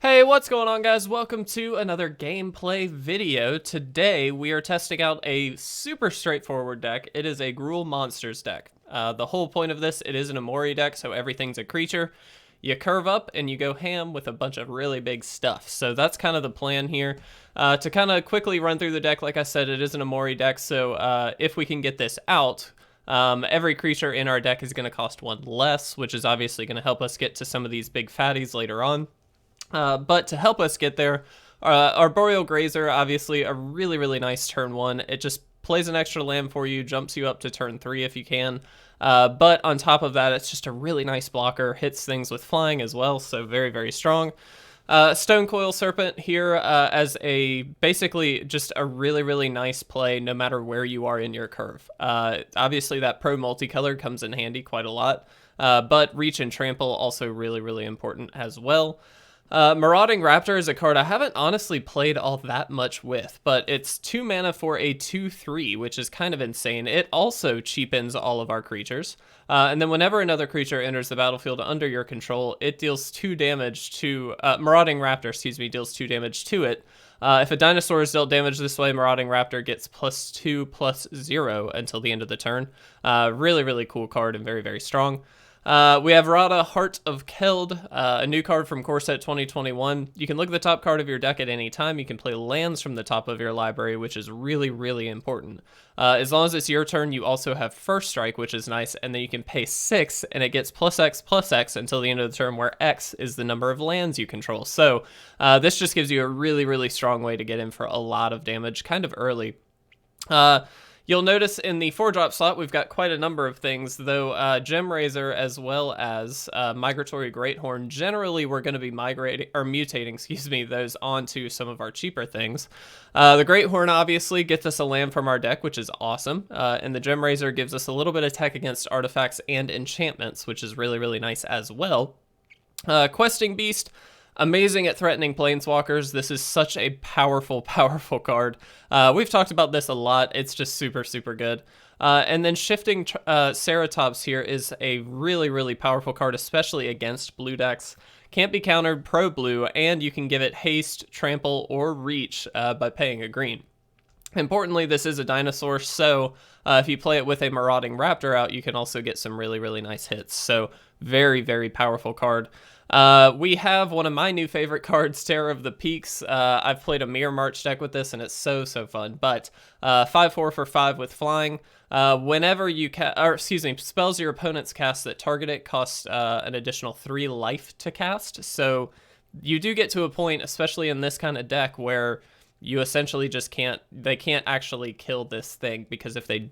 Hey, what's going on, guys? Welcome to another gameplay video. Today, we are testing out a super straightforward deck. It is a Gruul Monsters deck. The whole point of this, it is an Umori deck, so everything's a creature. You curve up and you go ham with a bunch of really big stuff. So that's kind of the plan here. To kind of quickly run through the deck, like I said, it is an Umori deck, so if we can get this out, every creature in our deck is going to cost one less, which is obviously going to help us get to some of these big fatties later on. But to help us get there, Arboreal Grazer, obviously a really nice turn one. It just plays an extra land for you, jumps you up to turn 3 if you can. But on top of that, it's just a really nice blocker, hits things with flying as well, so very strong. Stonecoil Serpent here as a basically just a really nice play no matter where you are in your curve. Obviously that pro multicolor comes in handy quite a lot, but reach and trample also really important as well. Marauding Raptor is a card I haven't honestly played all that much with, but it's 2 mana for a 2/3, which is kind of insane. It also cheapens all of our creatures, and then whenever another creature enters the battlefield under your control, it deals 2 damage to, Marauding Raptor, excuse me, deals 2 damage to it. If a dinosaur is dealt damage this way, Marauding Raptor gets +2/+0 until the end of the turn. Really cool card and very strong. We have Radha, Heart of Keld, a new card from Core Set 2021. You can look at the top card of your deck at any time. You can play lands from the top of your library, which is really important. As long as it's your turn, you also have First Strike, which is nice, and then you can pay 6, and it gets +X/+X until the end of the turn, where X is the number of lands you control. So this just gives you a really strong way to get in for a lot of damage kind of early. You'll notice in the 4-drop slot, we've got quite a number of things, though Gemrazer as well as Migratory Greathorn, generally we're going to be mutating, excuse me, those onto some of our cheaper things. The Greathorn obviously gets us a land from our deck, which is awesome, and the Gemrazer gives us a little bit of tech against artifacts and enchantments, which is really nice as well. Questing Beast, amazing at threatening planeswalkers. This is such a powerful card. We've talked about this a lot. It's just super good. And then Shifting Ceratops here is a really powerful card, especially against blue decks. Can't be countered pro blue, and you can give it haste, trample, or reach by paying a green. Importantly, this is a dinosaur, so if you play it with a Marauding Raptor out, you can also get some really nice hits. So very powerful card. We have one of my new favorite cards, Terror of the Peaks. I've played a Mirror March deck with this, and it's so fun. But 5/4 for 5 with flying. Whenever you spells your opponents cast that target it cost an additional 3 life to cast. So you do get to a point, especially in this kind of deck, where you essentially just can't actually kill this thing, because if they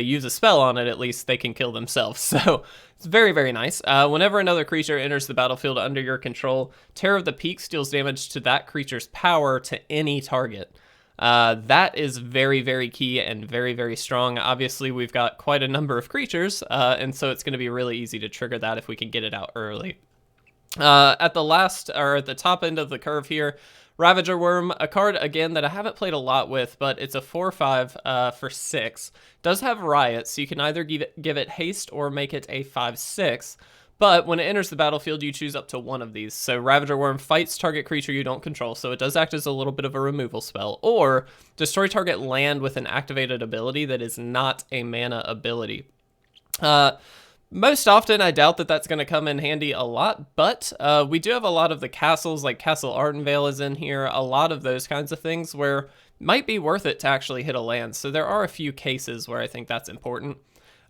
use a spell on it, at least they can kill themselves. So it's very nice. Whenever another creature enters the battlefield under your control, Terror of the Peaks deals damage to that creature's power to any target. That is very key and very strong. Obviously, we've got quite a number of creatures, and so it's going to be really easy to trigger that if we can get it out early. At the top end of the curve here, Ravager Wurm, a card, again, that I haven't played a lot with, but it's a 4/5 for 6. Does have Riot, so you can either give it haste or make it a 5/6, but when it enters the battlefield, you choose up to one of these. So Ravager Wurm fights target creature you don't control, so it does act as a little bit of a removal spell, or destroy target land with an activated ability that is not a mana ability. Most often, I doubt that that's going to come in handy a lot, but we do have a lot of the castles, like Castle Ardenvale is in here, a lot of those kinds of things where it might be worth it to actually hit a land. So there are a few cases where I think that's important.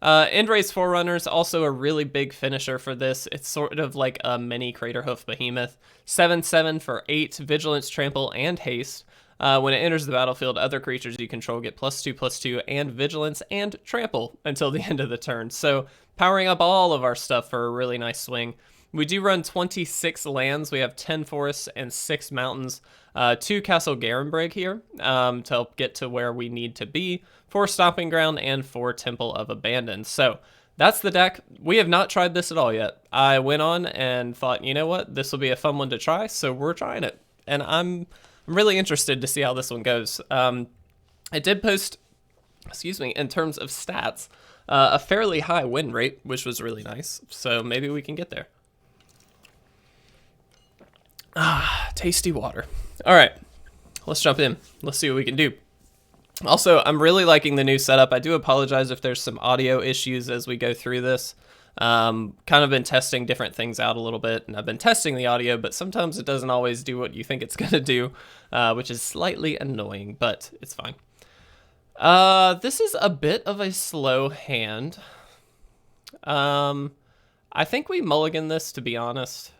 End-Raze Forerunners, also a really big finisher for this. It's sort of like a mini Craterhoof Behemoth. 7/7 for 8, Vigilance, Trample, and Haste. When it enters the battlefield, other creatures you control get +2/+2 and Vigilance and Trample until the end of the turn. So powering up all of our stuff for a really nice swing. We do run 26 lands. We have 10 forests and 6 mountains. 2 Castle Garenbrig here to help get to where we need to be. 4 Stomping Ground and 4 Temple of Abandon. So that's the deck. We have not tried this at all yet. I went on and thought, you know what, this will be a fun one to try, so we're trying it. And I'm really interested to see how this one goes. I did post, in terms of stats, a fairly high win rate, which was really nice. So maybe we can get there. Tasty water. All right, let's jump in. Let's see what we can do. Also, I'm really liking the new setup. I do apologize if there's some audio issues as we go through this. Kind of been testing different things out a little bit, and I've been testing the audio, but sometimes it doesn't always do what you think it's going to do, which is slightly annoying, but it's fine. This is a bit of a slow hand. I think we mulligan this, to be honest.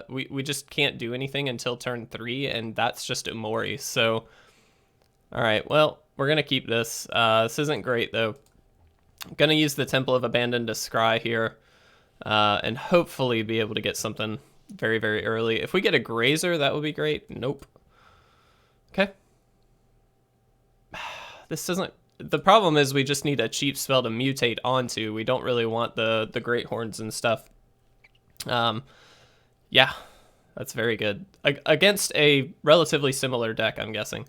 We just can't do anything until turn 3, and that's just Umori, so... Alright, well, we're going to keep this. This isn't great, though. I'm going to use the Temple of Abandon to scry here, and hopefully be able to get something very, very early. If we get a Grazer, that would be great. Nope. Okay. This doesn't... The problem is we just need a cheap spell to mutate onto. We don't really want the Greathorns and stuff. Yeah, that's very good. Against a relatively similar deck, I'm guessing.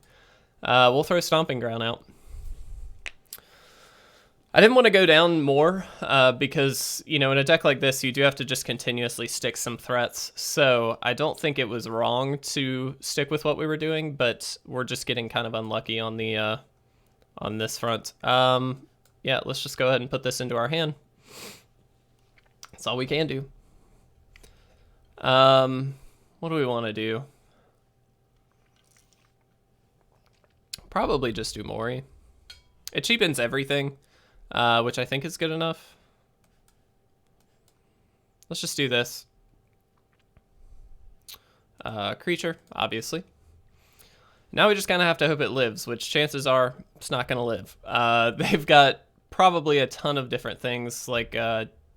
We'll throw Stomping Ground out. I didn't want to go down more because, you know, in a deck like this, you do have to just continuously stick some threats. So I don't think it was wrong to stick with what we were doing, but we're just getting kind of unlucky on the on this front. Yeah, let's just go ahead and put this into our hand. That's all we can do. What do we want to do? Probably just do Umori. It cheapens everything, which I think is good enough. Let's just do this. Creature, obviously. Now we just kind of have to hope it lives, which chances are it's not going to live. They've got probably a ton of different things, like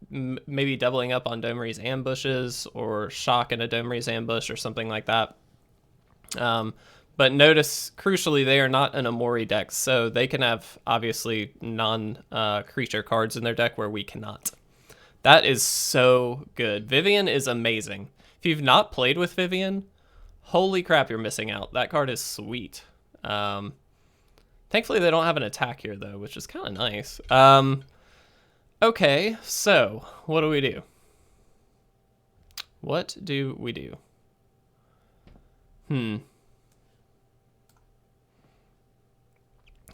maybe doubling up on Domri's ambushes, or shock in a Domri's ambush, or something like that. But notice, crucially, they are not an Umori deck, so they can have, obviously, non-creature cards in their deck where we cannot. That is so good. Vivian is amazing. If you've not played with Vivian, holy crap, you're missing out. That card is sweet. Thankfully, they don't have an attack here, though, which is kind of nice. Okay, so, what do we do? What do we do?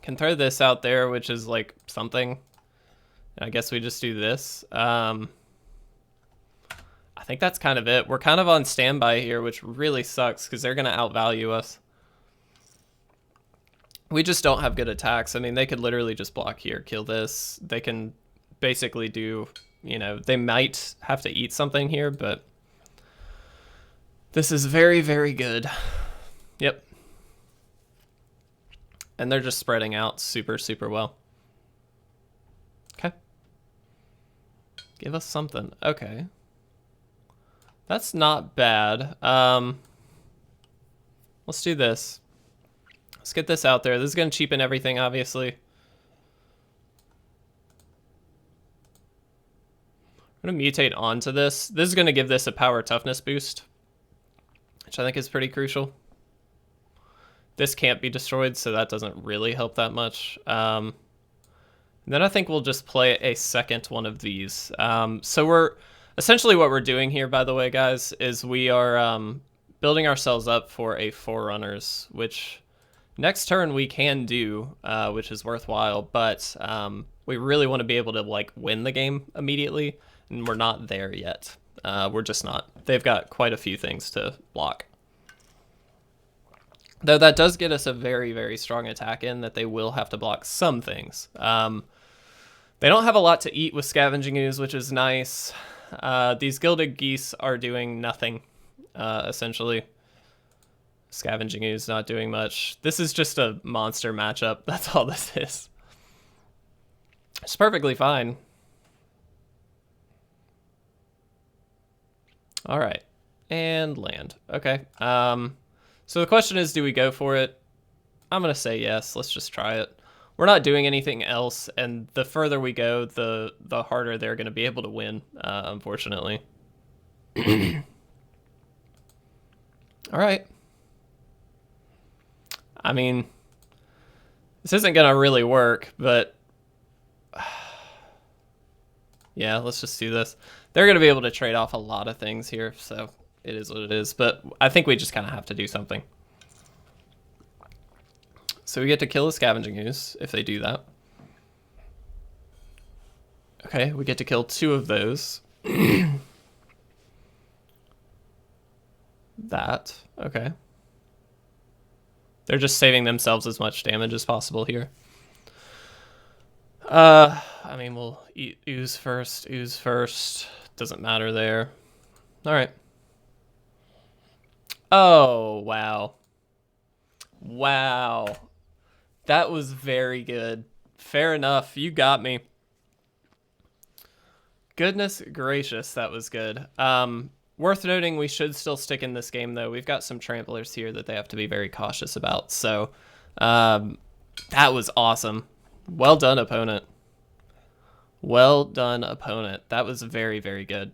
Can throw this out there, which is like something. I guess we just do this. I think that's kind of it. We're kind of on standby here, which really sucks because they're going to outvalue us. We just don't have good attacks. I mean, they could literally just block here, kill this. They can basically do, you know, they might have to eat something here, but this is very, very good. Yep. And they're just spreading out super, super well. Okay. Give us something. Okay. That's not bad. Let's do this. Let's get this out there. This is going to cheapen everything, obviously. I'm going to mutate onto this. This is going to give this a power toughness boost, which I think is pretty crucial. This can't be destroyed, so that doesn't really help that much. Then I think we'll just play a second one of these. So we're essentially, what we're doing here, by the way, guys, is we are building ourselves up for a Forerunners, which next turn we can do, which is worthwhile, but we really want to be able to like win the game immediately, and we're not there yet. We're just not. They've got quite a few things to block. Though that does get us a very, very strong attack in that they will have to block some things. They don't have a lot to eat with Scavenging Ooze, which is nice. These Gilded Geese are doing nothing, essentially. Scavenging Ooze not doing much. This is just a monster matchup. That's all this is. It's perfectly fine. All right. And land. Okay. So the question is, do we go for it? I'm going to say yes. Let's just try it. We're not doing anything else, and the further we go, the harder they're going to be able to win, unfortunately. All right. I mean, this isn't going to really work, but yeah, let's just do this. They're going to be able to trade off a lot of things here, so it is what it is. But I think we just kind of have to do something. So we get to kill a Scavenging Ooze if they do that. Okay, we get to kill 2 of those. That. Okay. They're just saving themselves as much damage as possible here. I mean, we'll eat ooze first. Ooze first. Doesn't matter there. All right. Oh, wow. Wow. That was very good. Fair enough. You got me. Goodness gracious, that was good. Worth noting, we should still stick in this game, though. We've got some tramplers here that they have to be very cautious about. So, that was awesome. Well done, opponent. Well done, opponent. That was very, very good.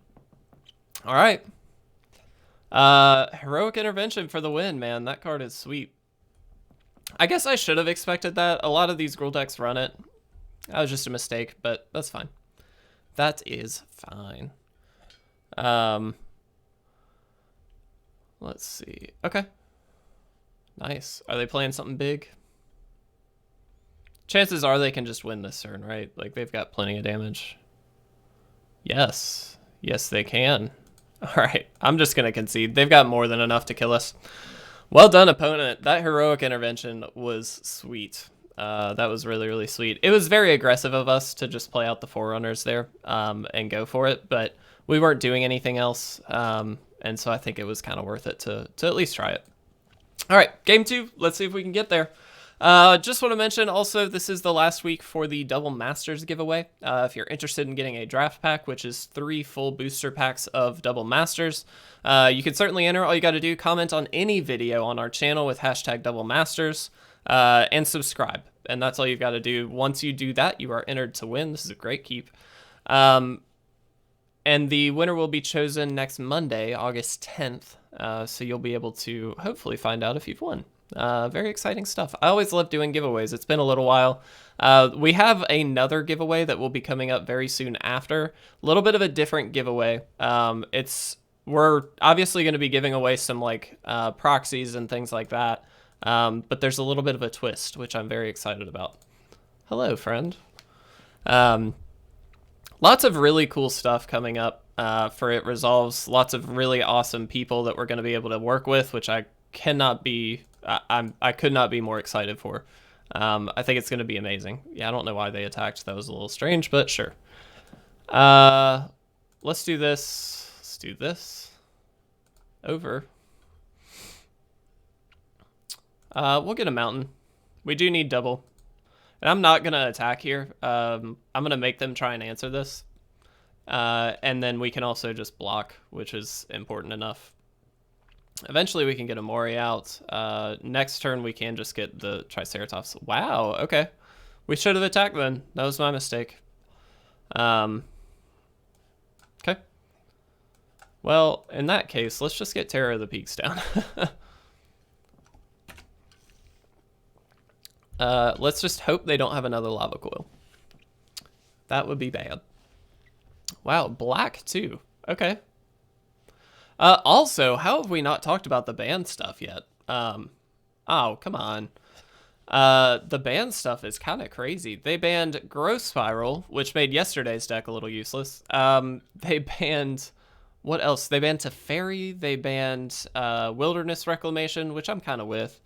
All right. Heroic Intervention for the win, man. That card is sweet. I guess I should have expected that. A lot of these Gruul decks run it. That was just a mistake, but that's fine. That is fine. Let's see. Okay. Nice. Are they playing something big? Chances are they can just win this turn, right? Like, they've got plenty of damage. Yes. Yes, they can. All right. I'm just going to concede. They've got more than enough to kill us. Well done, opponent. That heroic intervention was sweet. That was really, really sweet. It was very aggressive of us to just play out the Forerunners there and go for it, but we weren't doing anything else, and so I think it was kind of worth it to at least try it. All right, game 2. Let's see if we can get there. Just want to mention also, this is the last week for the Double Masters giveaway. If you're interested in getting a draft pack, which is 3 full booster packs of Double Masters, you can certainly enter. All you got to do, comment on any video on our channel with hashtag Double Masters, and subscribe. And that's all you've got to do. Once you do that, you are entered to win. This is a great keep. And the winner will be chosen next Monday, August 10th. So you'll be able to hopefully find out if you've won. Very exciting stuff. I always love doing giveaways. It's been a little while. We have another giveaway that will be coming up very soon after. A little bit of a different giveaway. We're obviously going to be giving away some like proxies and things like that. But there's a little bit of a twist, which I'm very excited about. Hello, friend. Lots of really cool stuff coming up for It Resolves. Lots of really awesome people that we're going to be able to work with, which I cannot be... I could not be more excited for. I think it's going to be amazing. Yeah, I don't know why they attacked. That was a little strange, but sure. Let's do this. Let's do this. Over. We'll get a mountain. We do need double. And I'm not going to attack here. I'm going to make them try and answer this. And then we can also just block, which is important enough. Eventually we can get Umori out. Next turn we can just get the Triceratops. Wow, okay. We should have attacked then. That was my mistake. Okay. Well, in that case, let's just get Terror of the Peaks down. Let's just hope they don't have another Lava Coil. That would be bad. Wow, black too. Okay. Also, how have we not talked about the ban stuff yet? Oh, come on. The ban stuff is kind of crazy. They banned Growth Spiral, which made yesterday's deck a little useless. They banned... What else? They banned Teferi. They banned Wilderness Reclamation, which I'm kind of with.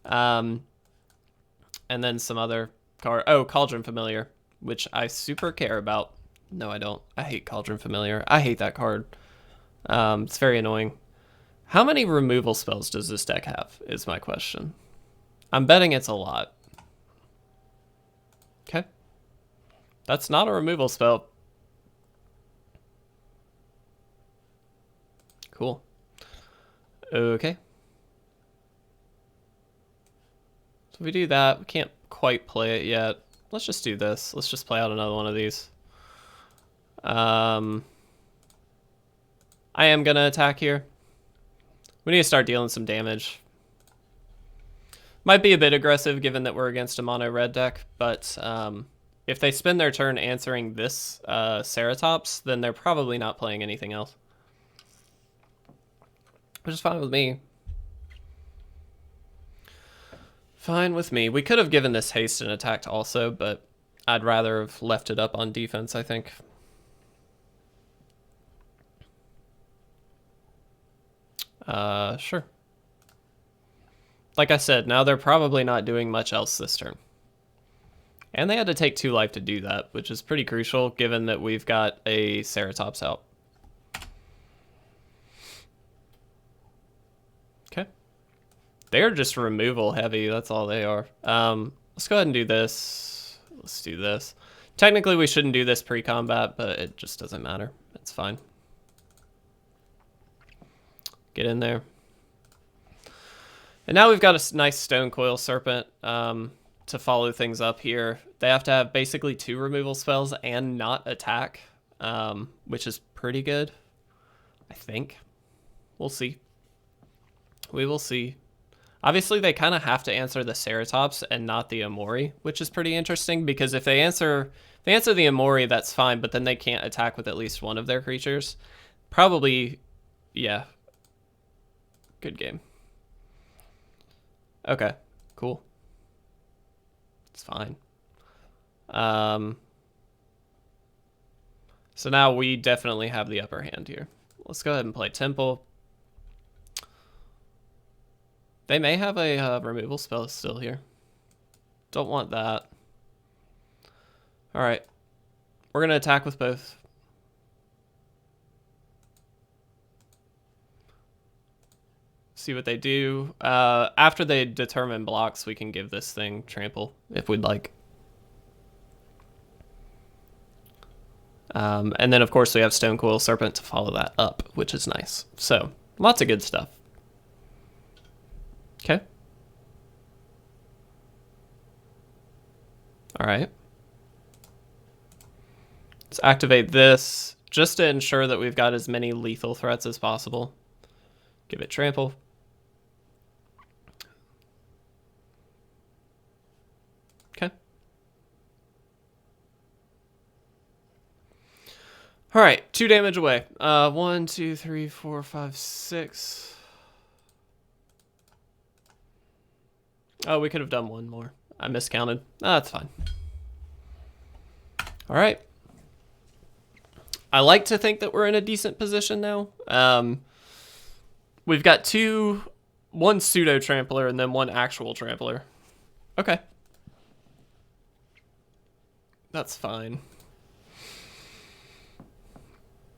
And then some other card. Oh, Cauldron Familiar, which I super care about. No, I don't. I hate Cauldron Familiar. I hate that card. It's very annoying. How many removal spells does this deck have, is my question. I'm betting it's a lot. Okay. That's not a removal spell. Cool. Okay. So if we do that, we can't quite play it yet. Let's just do this. Let's just play out another one of these. I am going to attack here. We need to start dealing some damage. Might be a bit aggressive given that we're against a mono red deck, but if they spend their turn answering this Ceratops, then they're probably not playing anything else. which is fine with me. Fine with me. We could have given this haste and attacked also, but I'd rather have left it up on defense, I think. Sure. Like I said, now they're probably not doing much else this turn. And they had to take 2 life to do that, which is pretty crucial given that we've got a Ceratops out. Okay. They're just removal heavy, that's all they are. Let's go ahead and do this. Let's do this. Technically we shouldn't do this pre-combat, but it just doesn't matter. It's fine. Get in there. And now we've got a nice Stonecoil Serpent to follow things up here. They have to have basically 2 removal spells and not attack, which is pretty good, I think. We'll see. We will see. Obviously, they kind of have to answer the Ceratops and not the Umori, which is pretty interesting because if they answer the Umori, that's fine, but then they can't attack with at least one of their creatures. Probably, yeah. Good game. Okay, cool. It's fine. So now we definitely have the upper hand here. Let's go ahead and play Temple. They may have a removal spell still here. Don't want that. All right. We're going to attack with both. See what they do. After they determine blocks, we can give this thing trample if we'd like. And then, of course, we have Stonecoil Serpent to follow that up, which is nice. So, lots of good stuff. Okay. All right. Let's activate this just to ensure that we've got as many lethal threats as possible. Give it trample. Okay. All right, 2 damage away. 1, 2, 3, 4, 5, 6. Oh, we could have done one more. I miscounted. That's fine. All right. I like to think that we're in a decent position now. We've got one pseudo trampler and then one actual trampler. Okay. That's fine.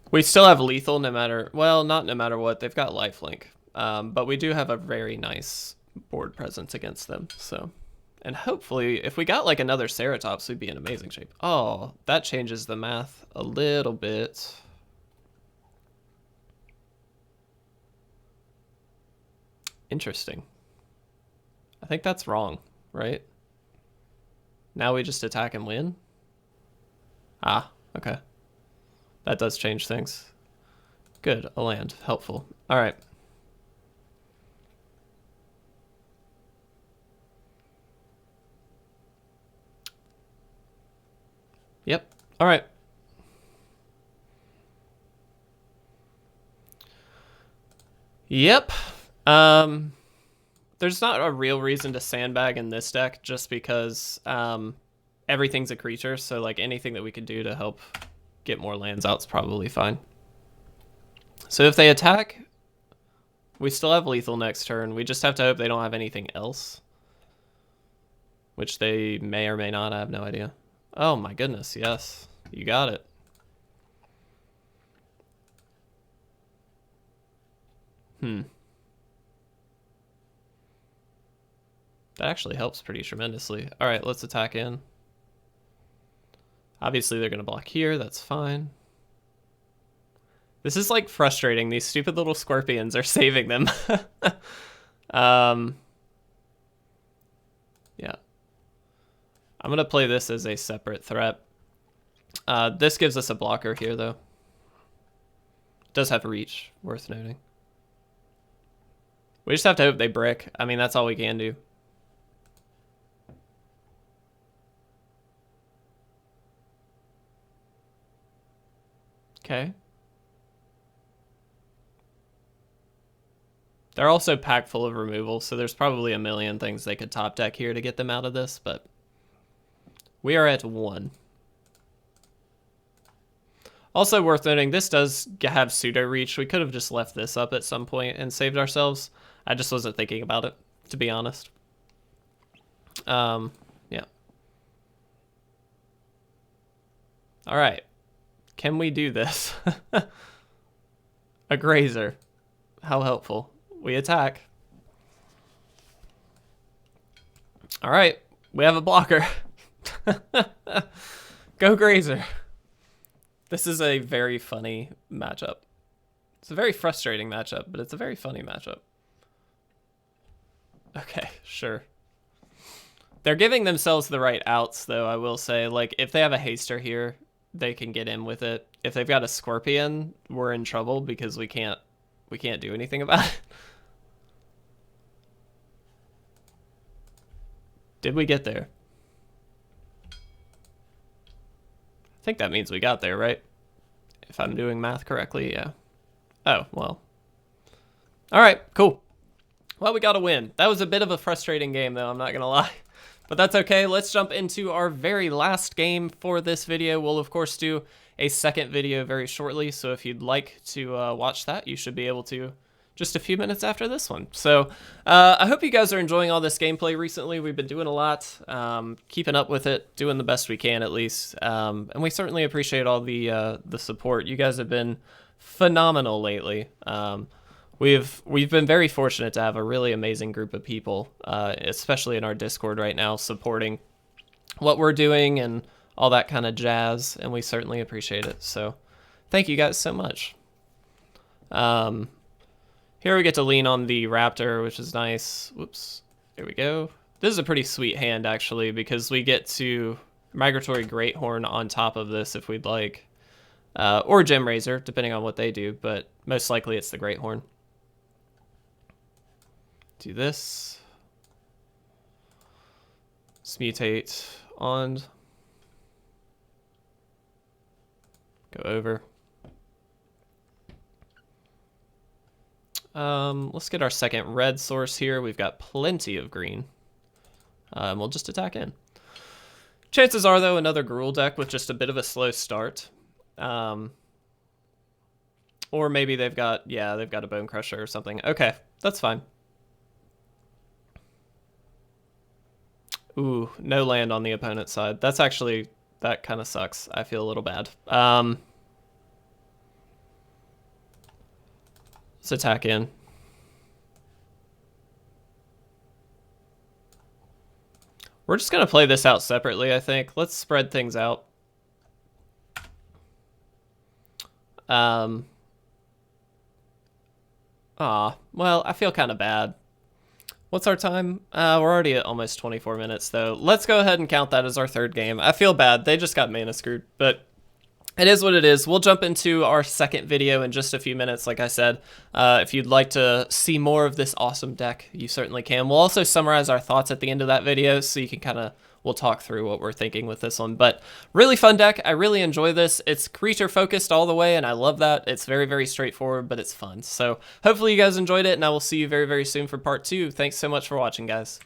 We still have lethal no matter, well, not no matter what. They've got lifelink. But we do have a very nice board presence against them. So, and hopefully if we got like another Ceratops, we'd be in amazing shape. Oh, that changes the math a little bit. Interesting. I think that's wrong, right? Now we just attack and win? Ah, okay. That does change things. Good, a land, helpful. All right. Yep, all right. Yep. There's not a real reason to sandbag in this deck just because everything's a creature, so like anything that we could do to help get more lands out is probably fine. So if they attack, we still have lethal next turn. We just have to hope they don't have anything else, which they may or may not. I have no idea. Oh my goodness, yes. You got it. That actually helps pretty tremendously. All right, let's attack in. Obviously, they're going to block here. That's fine. This is, like, frustrating. These stupid little scorpions are saving them. Yeah. I'm going to play this as a separate threat. This gives us a blocker here, though. It does have reach, worth noting. We just have to hope they brick. I mean, that's all we can do. Okay. They're also packed full of removal, so there's probably a million things they could top deck here to get them out of this, but we are at 1. Also worth noting, this does have pseudo reach. We could have just left this up at some point and saved ourselves. I just wasn't thinking about it, to be honest. Yeah. All right. Can we do this? A Grazer. How helpful. We attack. All right. We have a blocker. Go Grazer. This is a very funny matchup. It's a very frustrating matchup, but it's a very funny matchup. Okay, sure. They're giving themselves the right outs, though, I will say. Like, if they have a Haster here, they can get in with it. If they've got a Scorpion, we're in trouble because we can't do anything about it. Did we get there? I think that means we got there, right? If I'm doing math correctly, yeah. Oh, well. All right, cool. Well, we got a win. That was a bit of a frustrating game, though, I'm not going to lie. But that's okay. Let's jump into our very last game for this video. We'll, of course, do a second video very shortly. So if you'd like to watch that, you should be able to just a few minutes after this one. So I hope you guys are enjoying all this gameplay recently. We've been doing a lot, keeping up with it, doing the best we can at least. And we certainly appreciate all the support. You guys have been phenomenal lately. We've been very fortunate to have a really amazing group of people, especially in our Discord right now, supporting what we're doing and all that kind of jazz, and we certainly appreciate it. So thank you guys so much. Here we get to lean on the Raptor, which is nice. Whoops. Here we go. This is a pretty sweet hand, actually, because we get to Migratory Greathorn on top of this if we'd like. Or Gemrazer, depending on what they do, but most likely it's the Greathorn. Do this. Smutate on. Go over. Let's get our second red source here. We've got plenty of green. We'll just attack in. Chances are, though, another Gruul deck with just a bit of a slow start. Or maybe they've got a Bone Crusher or something. Okay, that's fine. Ooh, no land on the opponent's side. That's actually, that kind of sucks. I feel a little bad. Let's attack in. We're just going to play this out separately, I think. Let's spread things out. Well, I feel kind of bad. What's our time? We're already at almost 24 minutes, though. Let's go ahead and count that as our third game. I feel bad. They just got mana screwed, but it is what it is. We'll jump into our second video in just a few minutes, like I said. If you'd like to see more of this awesome deck, you certainly can. We'll also summarize our thoughts at the end of that video, so you can kind of, we'll talk through what we're thinking with this one. But really fun deck. I really enjoy this. It's creature focused all the way, and I love that. It's very, very straightforward, but it's fun. So hopefully you guys enjoyed it, and I will see you very, very soon for part 2. Thanks so much for watching, guys.